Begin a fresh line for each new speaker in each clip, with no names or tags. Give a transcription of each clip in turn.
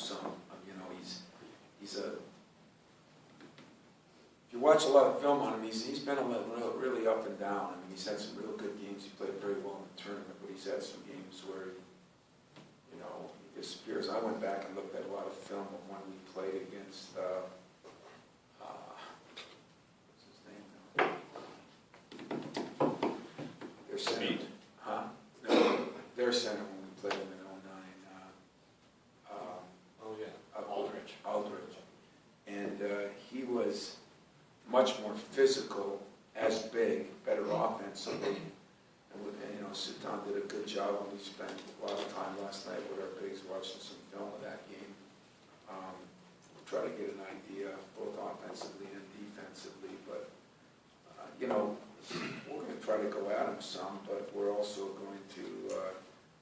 some. You know, he's a. If you watch a lot of film on him, he's been really up and down. I mean, he's had some real good games. He played very well in the tournament, but he's had some games where, you know, he disappears. I went back and looked at a lot of film of when we played against. What's his name now? Their center. Huh? No, their center when we played him in '09. Aldridge. And he was much more physical, as big, better offensively. And you know, Sutan did a good job, and we spent a lot of time last night with our bigs watching some film of that game. Try to get an idea, both offensively and defensively. But, you know, we're going to try to go at him some, but we're also going to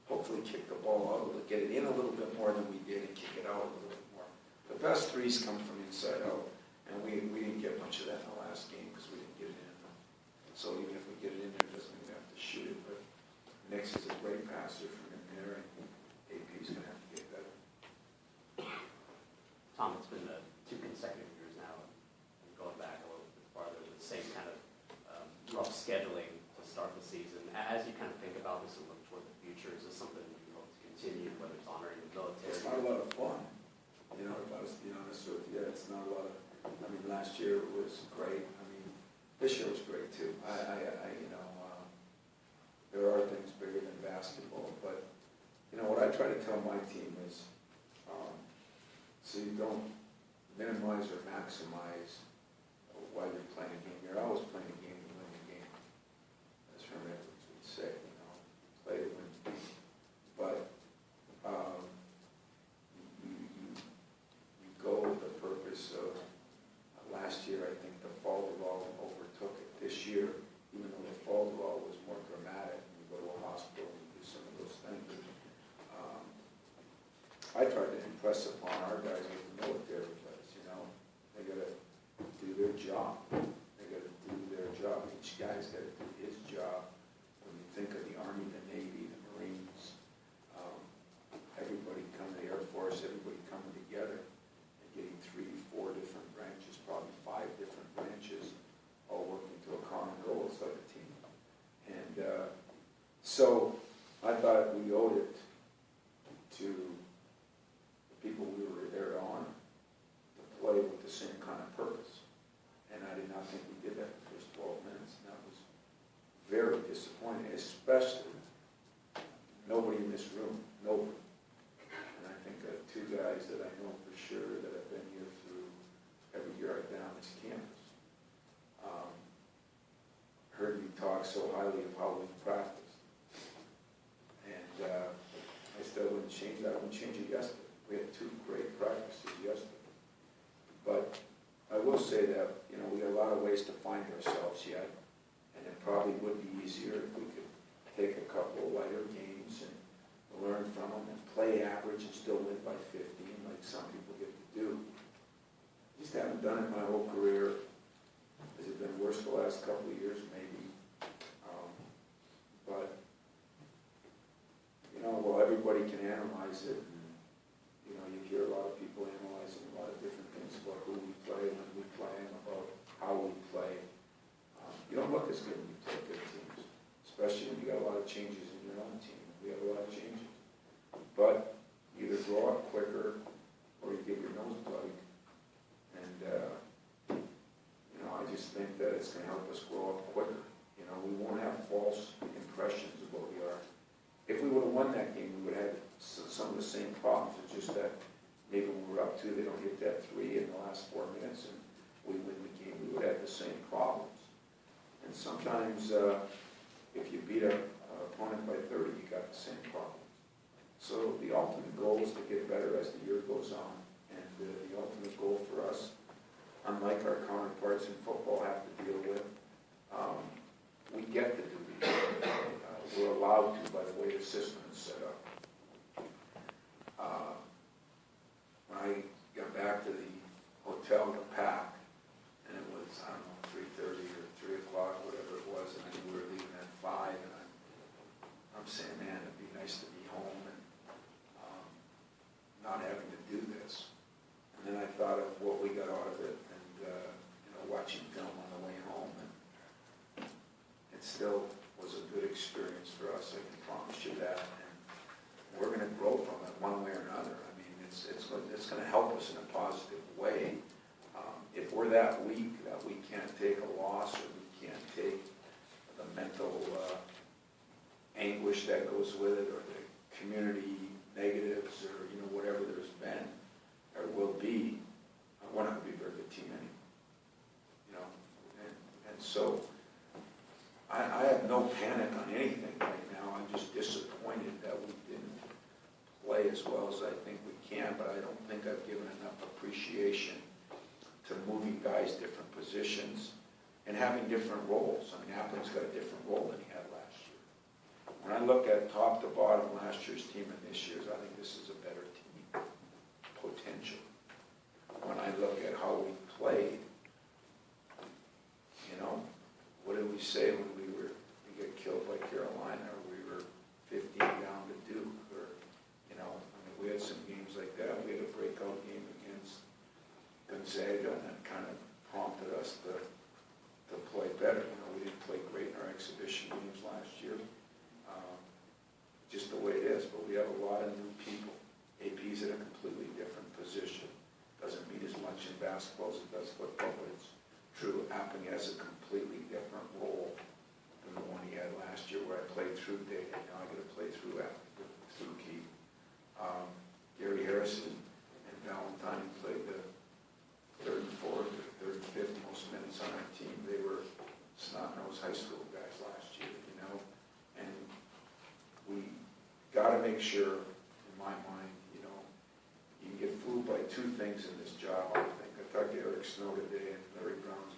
hopefully kick the ball out, get it in a little bit more than we did and kick it out a little bit more. The best threes come from inside out, and we didn't get much of that in the last game because we didn't get it in. So even if we get it in there, it doesn't mean we have to shoot it. But Nix is a great passer from in there, and AP's going to have to get better.
Tom, it's been 2 consecutive years now, and going back a little bit farther, the same kind of rough scheduling to start the season. As you kind of think about this and look toward the future, is this something you hope to continue, whether it's honoring the military?
It's not a lot of fun. You know, if I was to be honest with you, it's not a lot of. I mean, last year was great. I mean, this year was great too. You know, there are things bigger than basketball, but you know what I try to tell my team is, so you don't minimize or maximize while you're playing a game. You're always playing a game to win the game. As Herm Edwards would say, you know, play to win the game. But you go with the purpose of. Last year, I think the Falderall overtook it. This year, even though the Falderall was more dramatic, you go to a hospital and do some of those things. I tried to impress upon our guys what the military does, you know. They got to do their job. They got to do their job. Each guy's got to do his job. When you think of the Army, the Navy, the Marines, everybody coming, the Air Force, everybody coming together and getting 3, 4 different branches, probably 5 different branches, all working to a common goal. It's like a team. And so I thought we owed it to the people we were there on to play with the same kind of purpose. And I did not think we did that the first 12 minutes. And that was very disappointing, especially nobody in this room, nobody. And I think 2 guys that I know for sure that have been here through every year I've been on this campus, heard me talk so highly of how we practiced. And I still wouldn't change that. I wouldn't change it yesterday. We had 2 great practices yesterday. But I will say that, you know, we got a lot of ways to find ourselves yet. And it probably would be easier if we could take a couple of lighter games and learn from them and play average and still win by 15 like some people get to do. Just haven't done it my whole career. Has it been worse the last couple of years? Maybe. But, you know, well, everybody can analyze it. And, you know, you hear a lot of people analyzing a lot of different things about who we play, when we play, and about how we play. You don't look as good when you play good teams, especially when you got a lot of changes in your own team. We have a lot of changes. But you either grow up quicker or you get your nose bloody. And, you know, I just think that it's going to help us grow up quicker. You know, we won't have false impressions of what we are. If we would have won that game, we would have had some of the same problems. It's just that maybe when we're up 2, they don't hit that 3 in the last 4 minutes, and we win the game. We would have the same problems. And sometimes, if you beat an opponent by 30, you got the same problems. So the ultimate goal is to get better as the year goes on. And the ultimate goal for us, unlike our counterparts in football have to deal with, we get to do these. We're allowed to by the way the system is set up. When I got back to the hotel to pack, and it was, I don't know, 3:30 or 3 o'clock, whatever it was, and I knew we were leaving at 5, and I'm saying, man, it'd be nice to be home and not having to do this. it's gonna help us in a positive way. If we're that weak, that we can't take a loss, or we can't take the mental anguish that goes with it, or the community negatives, or, you know, whatever there's been, or will be, we're not gonna be a very good team anymore. You know, and so, I have no panic on anything right now. I'm just disappointed that we didn't play as well as I think we can, but I don't think I've given enough appreciation to moving guys different positions and having different roles. I mean, Applin's got a different role than he had last year. When I look at top to bottom last year's team and this year's, I think this is a better team, potential. When I look at how we played, you know, what did we say when we get killed by Carolina, or we were 15 down to Duke, or, you know, I mean, we had some games like that. We had a breakout game against Gonzaga, and that kind of prompted us to play better. You know, we didn't play great in our exhibition games last year, just the way it is, but we have a lot of new people. AP's in a completely different position. Doesn't mean as much in basketball as it does football, but it's true. Appling has a completely different role than the one he had last year, where I played through Dave. Now I get to play through Keith. Gary Harrison and Valentine played the third and fourth, or third and fifth most minutes on our team. They were snot-nosed high school guys last year, you know, and we got to make sure, in my mind, you know, you can get fooled by two things in this job, I think. I talked to Eric Snow today, and Larry Brown's